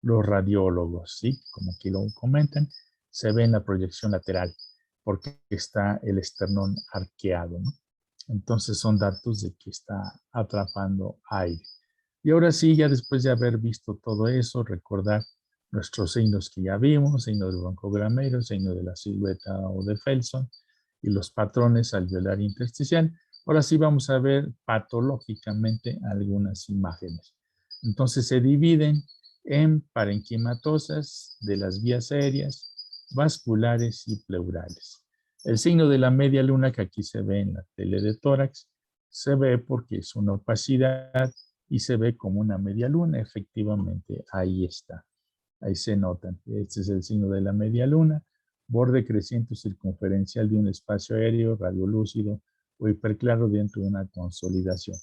los radiólogos, ¿sí? Como aquí lo comentan, se ve en la proyección lateral, porque está el esternón arqueado, ¿no? Entonces son datos de que está atrapando aire. Y ahora sí, ya después de haber visto todo eso, recordar nuestros signos que ya vimos, signo del broncogramerio, signo de la silueta o de Felson y los patrones alveolar intersticial. Ahora sí vamos a ver patológicamente algunas imágenes. Entonces se dividen en parenquimatosas de las vías aéreas, vasculares y pleurales. El signo de la media luna que aquí se ve en la tele de tórax se ve porque es una opacidad y se ve como una media luna. Efectivamente, ahí está. Ahí se notan. Este es el signo de la media luna, borde creciente circunferencial de un espacio aéreo, radiolúcido o hiperclaro dentro de una consolidación.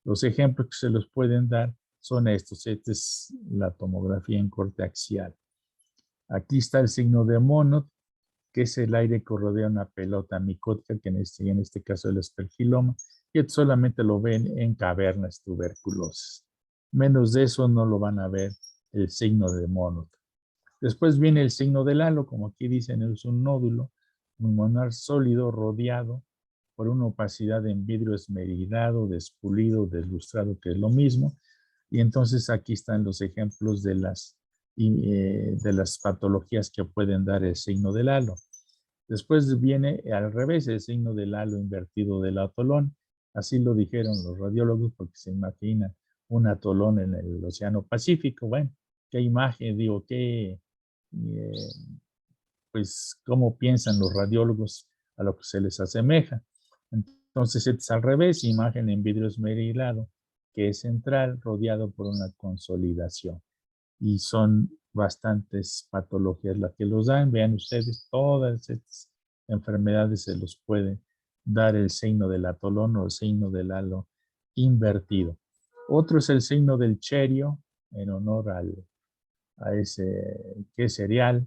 Los ejemplos que se los pueden dar son estos. Esta es la tomografía en corte axial. Aquí está el signo de Monod, que es el aire que rodea una pelota micótica, que en este caso es el espergiloma, que solamente lo ven en cavernas tuberculosas. Menos de eso no lo van a ver el signo de Monod. Después viene el signo del halo, como aquí dicen, es un nódulo pulmonar sólido rodeado por una opacidad en vidrio esmerilado, despulido, deslustrado, que es lo mismo. Y entonces aquí están los ejemplos de las patologías que pueden dar el signo del halo. Después viene al revés el signo del halo invertido del atolón. Así lo dijeron los radiólogos porque se imaginan un atolón en el Océano Pacífico. Bueno, qué imagen, digo, pues, cómo piensan los radiólogos a lo que se les asemeja. Entonces, es al revés, imagen en vidrio esmerilado, que es central, rodeado por una consolidación. y son bastantes patologías las que los dan. Vean ustedes, todas estas enfermedades se los puede dar el signo del atolón o el signo del halo invertido. Otro es el signo del cherio, en honor a ese que es cereal,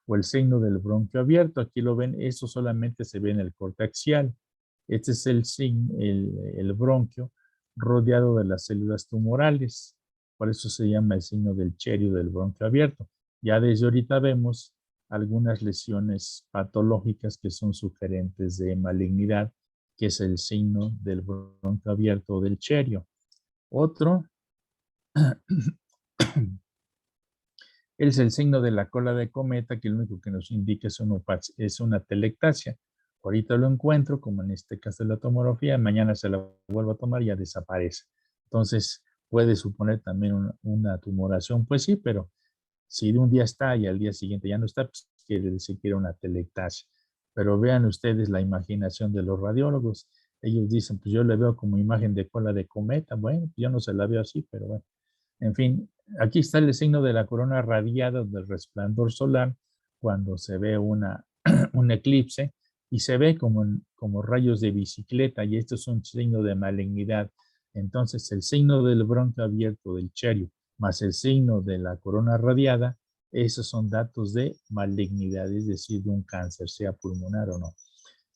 o el signo del bronquio abierto. Aquí lo ven, eso solamente se ve en el corte axial. Este es el bronquio rodeado de las células tumorales. Por eso se llama el signo del cherio del bronquio abierto. Ya desde ahorita vemos algunas lesiones patológicas que son sugerentes de malignidad, que es el signo del bronquio abierto o del cherio. Otro es el signo de la cola de cometa, que lo único que nos indica es una telectasia. Ahorita lo encuentro, como en este caso de la tomografía, mañana se la vuelvo a tomar y ya desaparece. Entonces, puede suponer también una tumoración, pues sí, pero si de un día está y al día siguiente ya no está, pues quiere decir que era una telectasia. Pero vean ustedes la imaginación de los radiólogos. Ellos dicen, pues yo le veo como imagen de cola de cometa. Bueno, yo no se la veo así, pero bueno. En fin, aquí está el signo de la corona radiada del resplandor solar cuando se ve un eclipse y se ve como rayos de bicicleta y esto es un signo de malignidad. Entonces el signo del bronquio abierto del cherio más el signo de la corona radiada, esos son datos de malignidad, es decir, de un cáncer, sea pulmonar o no.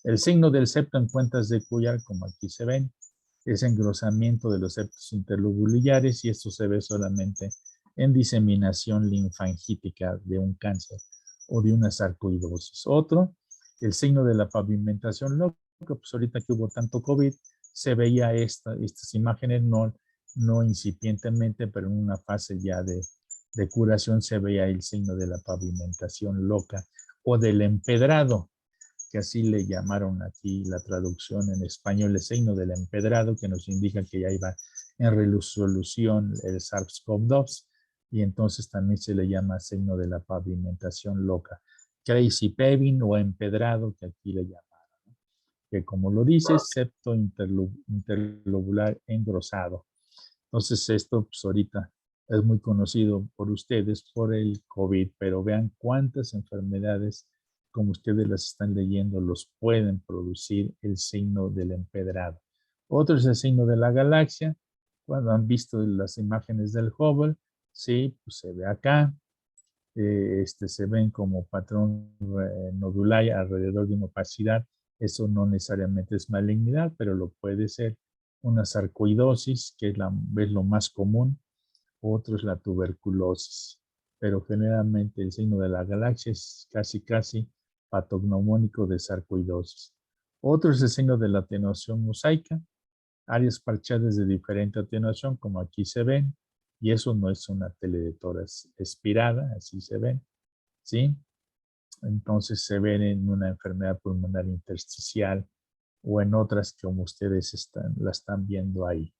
El signo del septo en cuentas de Cuyar, como aquí se ven, es engrosamiento de los septos interlobulares y esto se ve solamente en diseminación linfangítica de un cáncer o de una sarcoidosis. Otro, el signo de la pavimentación loca, pues ahorita que hubo tanto COVID, se veía estas imágenes no incipientemente, pero en una fase ya de curación se veía el signo de la pavimentación loca o del empedrado, que así le llamaron aquí la traducción en español, el signo del empedrado, que nos indica que ya iba en resolución el SARS-CoV-2, y entonces también se le llama signo de la pavimentación loca, crazy paving o empedrado, que aquí le llamaron, ¿no? Que como lo dice, septo interlobular engrosado. Entonces esto pues ahorita es muy conocido por ustedes por el COVID, pero vean cuántas enfermedades, como ustedes las están leyendo, los pueden producir el signo del empedrado. Otro es el signo de la galaxia. Cuando han visto las imágenes del Hubble, sí, pues se ve acá. Se ven como patrón nodular alrededor de una opacidad. Eso no necesariamente es malignidad, pero lo puede ser una sarcoidosis, que es lo más común. Otro es la tuberculosis, pero generalmente el signo de la galaxia es casi patognomónico de sarcoidosis. Otro es el signo de la atenuación mosaica, áreas parchadas de diferente atenuación, como aquí se ven, y eso no es una tele de tórax expirada, así se ven, ¿sí? Entonces se ven en una enfermedad pulmonar intersticial o en otras como ustedes la están viendo ahí.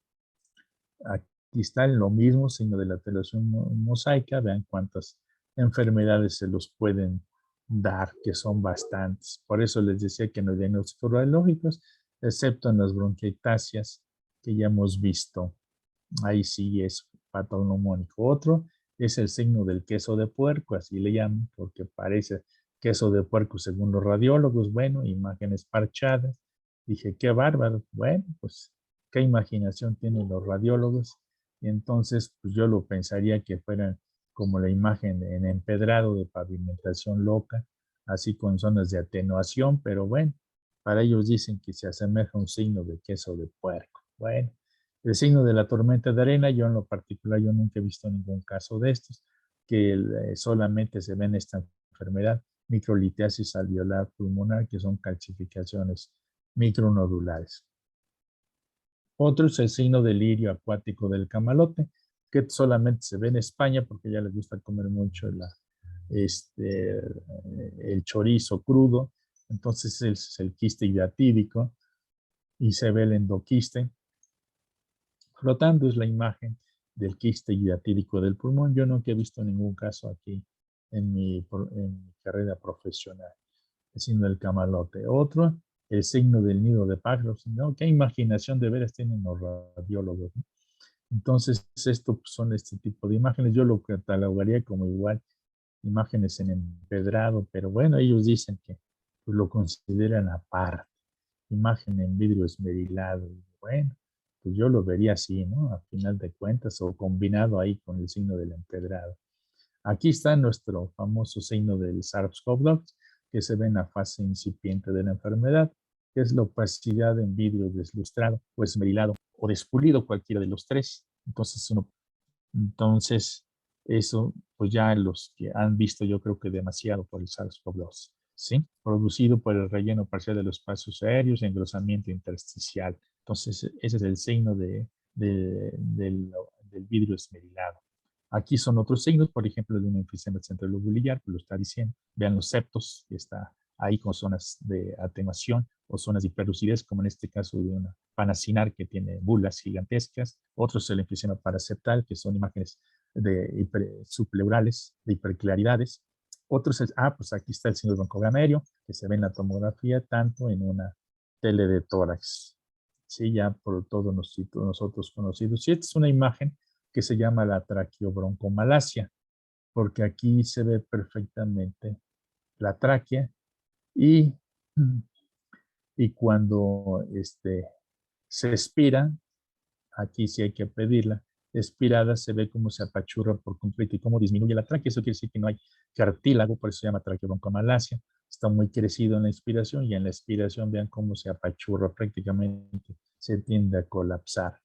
Aquí está lo mismo, signo de la alteración mosaica. Vean cuántas enfermedades se los pueden dar, que son bastantes. Por eso les decía que no hay diagnósticos radiológicos, excepto en las bronquiectasias que ya hemos visto. Ahí sí es patognomónico. Otro es el signo del queso de puerco, así le llaman, porque parece queso de puerco según los radiólogos. Bueno, imágenes parchadas. Dije, qué bárbaro. Bueno, pues qué imaginación tienen los radiólogos. Y entonces, pues yo lo pensaría que fueran como la imagen en empedrado de pavimentación loca, así con zonas de atenuación, pero bueno, para ellos dicen que se asemeja a un signo de queso de puerco. Bueno, el signo de la tormenta de arena, yo en lo particular, yo nunca he visto ningún caso de estos, que solamente se ve en esta enfermedad, microlitiasis alveolar pulmonar, que son calcificaciones micronodulares. Otro es el signo del lirio acuático del camalote, que solamente se ve en España porque ya les gusta comer mucho el chorizo crudo. Entonces es el quiste hidratídico y se ve el endoquiste. Flotando es la imagen del quiste hidratídico del pulmón. Yo nunca he visto ningún caso aquí en mi carrera profesional. El signo del camalote. Otro, el signo del nido de pájaros. ¿No? Qué imaginación de veras tienen los radiólogos, ¿no? Entonces, esto pues, son este tipo de imágenes. Yo lo catalogaría como igual imágenes en empedrado, pero bueno, ellos dicen que pues, lo consideran aparte, imagen en vidrio esmerilado. Y bueno, pues yo lo vería así, ¿no? A final de cuentas, o combinado ahí con el signo del empedrado. Aquí está nuestro famoso signo del SARS-CoV-2, que se ve en la fase incipiente de la enfermedad, que es la opacidad en vidrio deslustrado o esmerilado o despulido, cualquiera de los tres. Entonces, eso, pues ya los que han visto, yo creo que demasiado por el SARS-CoV-2, ¿sí? Producido por el relleno parcial de los espacios aéreos y engrosamiento intersticial. Entonces, ese es el signo del vidrio esmerilado. Aquí son otros signos, por ejemplo, de una enfisema central lobular, que lo está diciendo. Vean los septos, que está ahí con zonas de atenuación o zonas de hiperlucidez, como en este caso de una panacinar que tiene bulas gigantescas. Otros el enfisema paraseptal, que son imágenes de subpleurales, de hiperclaridades. Otros, pues aquí está el signo de broncograma aéreo, que se ve en la tomografía, tanto en una tele de tórax. Sí, ya por todos nosotros conocidos. Y esta es una imagen que se llama la traqueobroncomalacia, porque aquí se ve perfectamente la tráquea y, y cuando se expira, aquí sí hay que pedirla, expirada se ve cómo se apachurra por completo y cómo disminuye la tráquea. Eso quiere decir que no hay cartílago, por eso se llama traqueobroncomalacia. Está muy crecido en la inspiración y en la expiración vean cómo se apachurra prácticamente, se tiende a colapsar.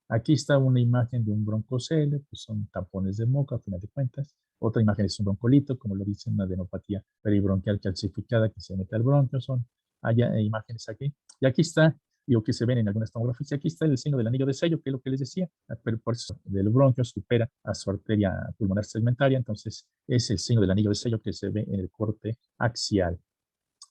Aquí está una imagen de un broncocele, pues son tapones de moco a final de cuentas. Otra imagen es un broncolito, como lo dice, una adenopatía peribronquial calcificada que se mete al bronquio. Hay imágenes aquí. Y aquí está, digo que se ven en algunas tomografías, y aquí está el signo del anillo de sello, que es lo que les decía, pero por eso del bronquio supera a su arteria pulmonar segmentaria, entonces es el signo del anillo de sello que se ve en el corte axial.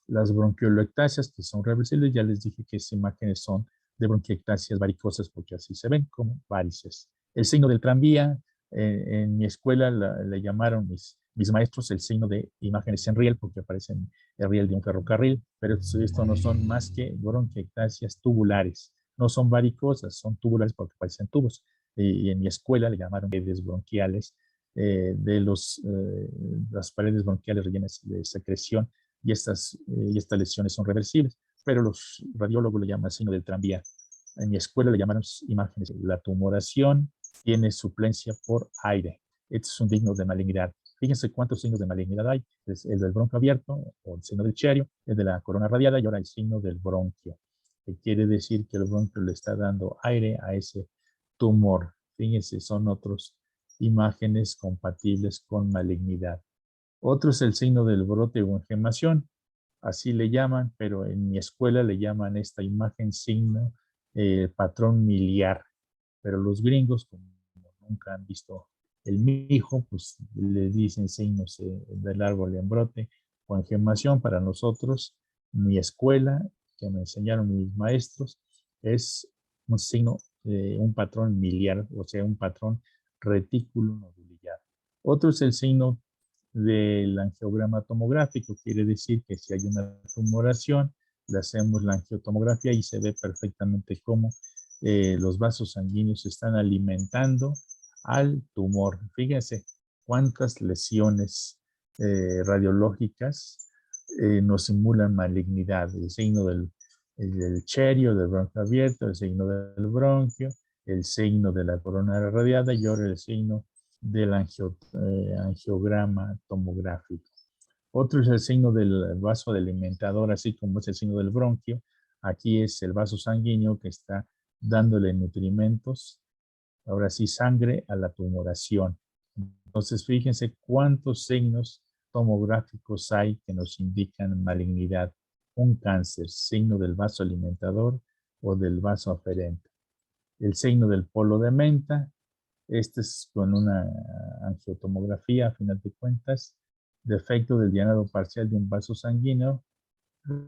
Las bronquiolectasias, que son reversibles, ya les dije que esas imágenes son de bronquiectasias varicosas porque así se ven como varices. El signo del tranvía, en mi escuela le llamaron mis maestros el signo de imágenes en riel porque aparecen el riel de un ferrocarril, pero esto no son más que bronquiectasias tubulares. No son varicosas, son tubulares porque aparecen tubos. Y en mi escuela le llamaron paredes bronquiales de las paredes bronquiales rellenas de secreción y estas lesiones son reversibles, pero los radiólogos le llaman signo del tranvía. En mi escuela le llamaron imágenes. La tumoración tiene suplencia por aire. Este es un signo de malignidad. Fíjense cuántos signos de malignidad hay. Es el del bronquio abierto, o el signo del chiario, el de la corona radiada y ahora el signo del bronquio, que quiere decir que el bronquio le está dando aire a ese tumor. Fíjense, son otras imágenes compatibles con malignidad. Otro es el signo del brote o engemación, así le llaman, pero en mi escuela le llaman esta imagen signo patrón miliar. Pero los gringos, como nunca han visto el mijo, pues le dicen signos del árbol en brote o engemación. Para nosotros, mi escuela, que me enseñaron mis maestros, es un signo, un patrón miliar, o sea, un patrón retículo nodular. Otro es el signo del angiograma tomográfico, quiere decir que si hay una tumoración, le hacemos la angiotomografía y se ve perfectamente cómo los vasos sanguíneos se están alimentando al tumor. Fíjense cuántas lesiones radiológicas nos simulan malignidad. El signo del cherio, del bronquio abierto, el signo del bronquio, el signo de la corona radiada y ahora el signo del angiograma tomográfico. Otro es el signo del vaso alimentador, así como es el signo del bronquio. Aquí es el vaso sanguíneo que está dándole nutrimentos, ahora sí sangre, a la tumoración. Entonces, fíjense cuántos signos tomográficos hay que nos indican malignidad. Un cáncer, signo del vaso alimentador o del vaso aferente. El signo del polo de menta, este es con una angiotomografía, a final de cuentas, defecto del llenado parcial de un vaso sanguíneo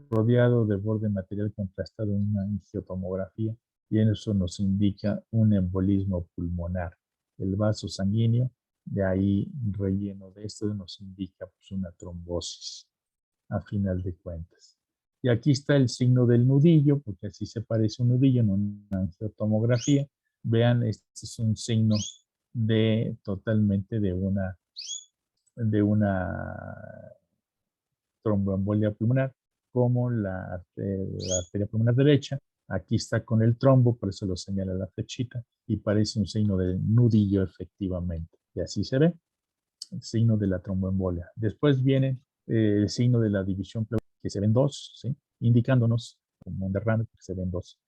rodeado de borde material contrastado en una angiotomografía y eso nos indica un embolismo pulmonar. El vaso sanguíneo, de ahí relleno de esto nos indica pues, una trombosis a final de cuentas. Y aquí está el signo del nudillo, porque así se parece un nudillo en una angiotomografía. Vean, este es un signo totalmente de una tromboembolia pulmonar, como la arteria pulmonar derecha. Aquí está con el trombo, por eso lo señala la flechita, y parece un signo de nudillo efectivamente. Y así se ve, el signo de la tromboembolia. Después viene el signo de la división pleural, que se ven dos, ¿sí? Indicándonos, como un derrame, que se ven dos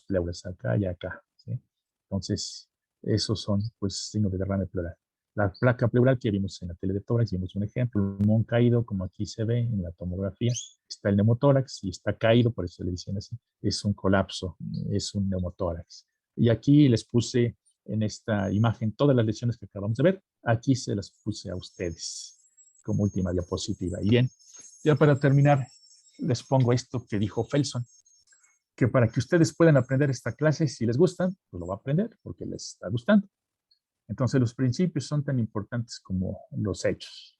pleuras, acá y acá, ¿sí? Entonces, esos son, pues, signos de derrame pleural. La placa pleural que vimos en la tele de tórax, vimos un ejemplo, el pulmón caído, como aquí se ve en la tomografía, está el neumotórax y está caído, por eso le dicen así, es un colapso, es un neumotórax. Y aquí les puse en esta imagen todas las lesiones que acabamos de ver, aquí se las puse a ustedes como última diapositiva. Y bien, ya para terminar, les pongo esto que dijo Felson, que para que ustedes puedan aprender esta clase, si les gustan, pues lo va a aprender porque les está gustando. Entonces los principios son tan importantes como los hechos.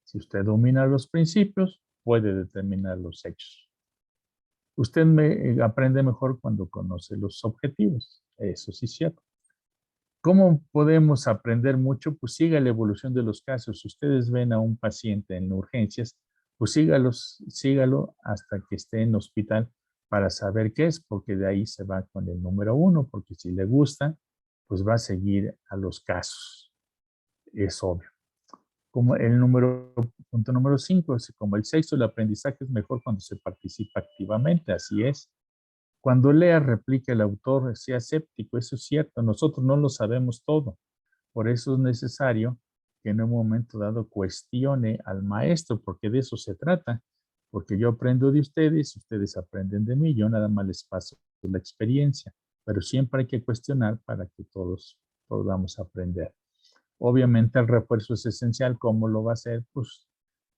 Si usted domina los principios, puede determinar los hechos. Usted aprende mejor cuando conoce los objetivos. Eso sí es cierto. ¿Cómo podemos aprender mucho? Pues siga la evolución de los casos. Si ustedes ven a un paciente en urgencias, pues sígalo hasta que esté en hospital para saber qué es, porque de ahí se va con el número 1, porque si le gusta, pues va a seguir a los casos. Es obvio. Como punto número 5, como el sexto, el aprendizaje es mejor cuando se participa activamente, así es. Cuando lea, replica el autor, sea escéptico, eso es cierto, nosotros no lo sabemos todo. Por eso es necesario que en un momento dado cuestione al maestro, porque de eso se trata. Porque yo aprendo de ustedes, ustedes aprenden de mí, yo nada más les paso la experiencia, pero siempre hay que cuestionar para que todos podamos aprender. Obviamente el refuerzo es esencial. ¿Cómo lo va a hacer? Pues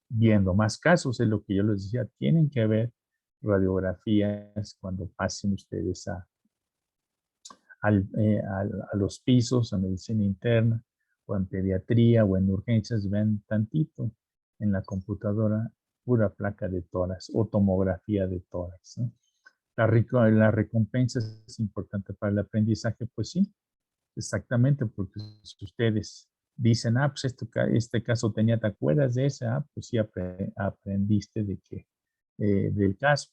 viendo más casos, es lo que yo les decía, tienen que ver radiografías cuando pasen ustedes a los pisos, a medicina interna, o en pediatría, o en urgencias, ven tantito en la computadora pura placa de tórax o tomografía de tórax, ¿no? La recompensa es importante para el aprendizaje, pues sí, exactamente, porque si ustedes dicen, pues este caso tenía, ¿te acuerdas de ese? Pues sí aprendiste del caso.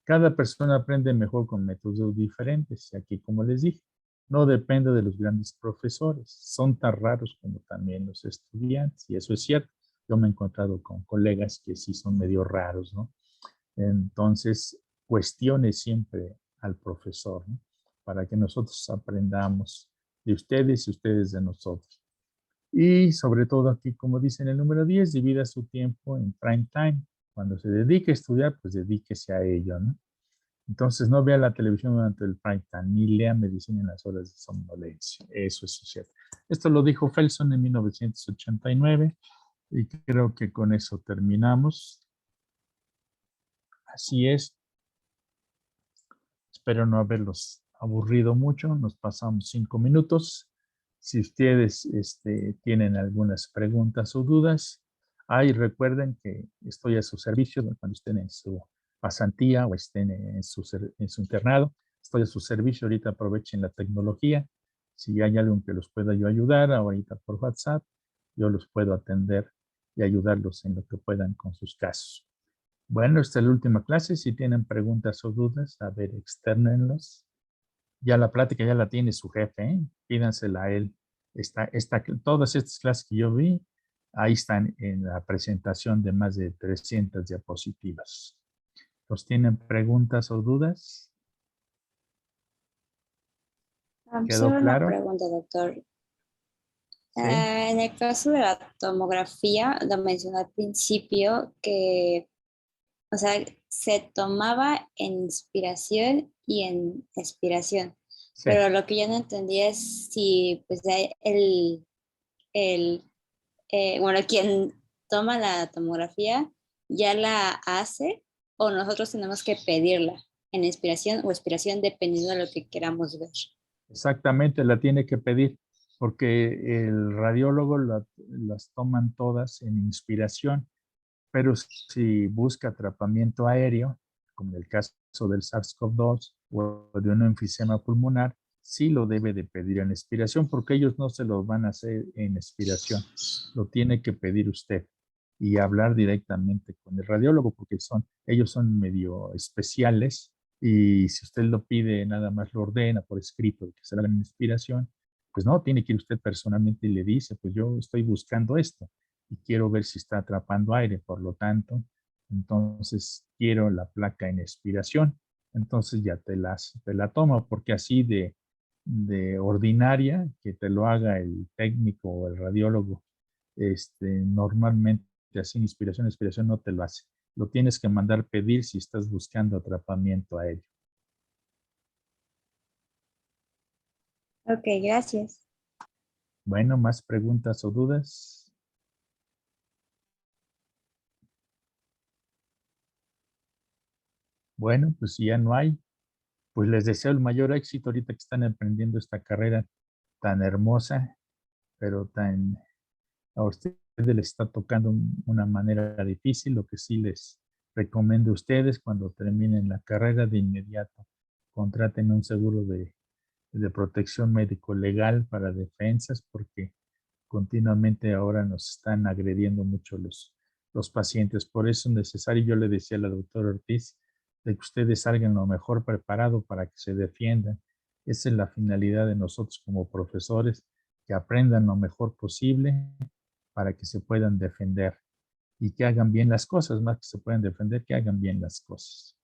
Cada persona aprende mejor con métodos diferentes. Y aquí, como les dije, no depende de los grandes profesores. Son tan raros como también los estudiantes. Y eso es cierto. Yo me he encontrado con colegas que sí son medio raros, ¿no? Entonces, cuestione siempre al profesor, ¿no? Para que nosotros aprendamos de ustedes y ustedes de nosotros. Y sobre todo aquí, como dice en el número 10, divida su tiempo en prime time. Cuando se dedique a estudiar, pues dedíquese a ello, ¿no? Entonces, no vea la televisión durante el prime time, ni lea medicina en las horas de somnolencia. Eso es cierto. Esto lo dijo Felson en 1989 y creo que con eso terminamos. Así es. Espero no haberlos aburrido mucho. Nos pasamos 5 minutos. Si ustedes tienen algunas preguntas o dudas, recuerden que estoy a su servicio cuando estén en su pasantía o estén en su internado. Estoy a su servicio. Ahorita aprovechen la tecnología. Si hay algo que los pueda yo ayudar ahorita por WhatsApp, yo los puedo atender y ayudarlos en lo que puedan con sus casos. Bueno, esta es la última clase. Si tienen preguntas o dudas, a ver, externenlos. Ya la plática ya la tiene su jefe, ¿eh? Pídansela a él. Todas estas clases que yo vi, ahí están en la presentación de más de 300 diapositivas. ¿Los tienen preguntas o dudas? ¿Quedó Solo una claro? pregunta, doctor. Sí, En el caso de la tomografía, lo mencionó al principio que, o sea, se tomaba en inspiración y en expiración, sí. pero lo que yo no entendía es si, pues, el bueno, quien toma la tomografía ya la hace o nosotros tenemos que pedirla en inspiración o expiración dependiendo de lo que queramos ver. Exactamente, la tiene que pedir porque el radiólogo las toman todas en inspiración. Pero si busca atrapamiento aéreo, como en el caso del SARS-CoV-2 o de un enfisema pulmonar, sí lo debe de pedir en expiración porque ellos no se lo van a hacer en expiración. Lo tiene que pedir usted y hablar directamente con el radiólogo porque ellos son medio especiales y si usted lo pide, nada más lo ordena por escrito que se lo hagan en expiración, pues no, tiene que ir usted personalmente y le dice, pues yo estoy buscando esto y quiero ver si está atrapando aire, por lo tanto, entonces quiero la placa en expiración, entonces ya te la toma, porque así de ordinaria, que te lo haga el técnico o el radiólogo, normalmente así inspiración no te lo hace. Lo tienes que mandar pedir si estás buscando atrapamiento aéreo. Ok, gracias. Bueno, ¿más preguntas o dudas? Bueno, pues si ya no hay, pues les deseo el mayor éxito ahorita que están emprendiendo esta carrera tan hermosa, pero a ustedes les está tocando una manera difícil. Lo que sí les recomiendo a ustedes cuando terminen la carrera de inmediato, contraten un seguro de protección médico legal para defensas, porque continuamente ahora nos están agrediendo mucho los pacientes. Por eso es necesario, yo le decía a la doctora Ortiz, de que ustedes salgan lo mejor preparado para que se defiendan. Esa es la finalidad de nosotros como profesores, que aprendan lo mejor posible para que se puedan defender y que hagan bien las cosas, más que se puedan defender, que hagan bien las cosas.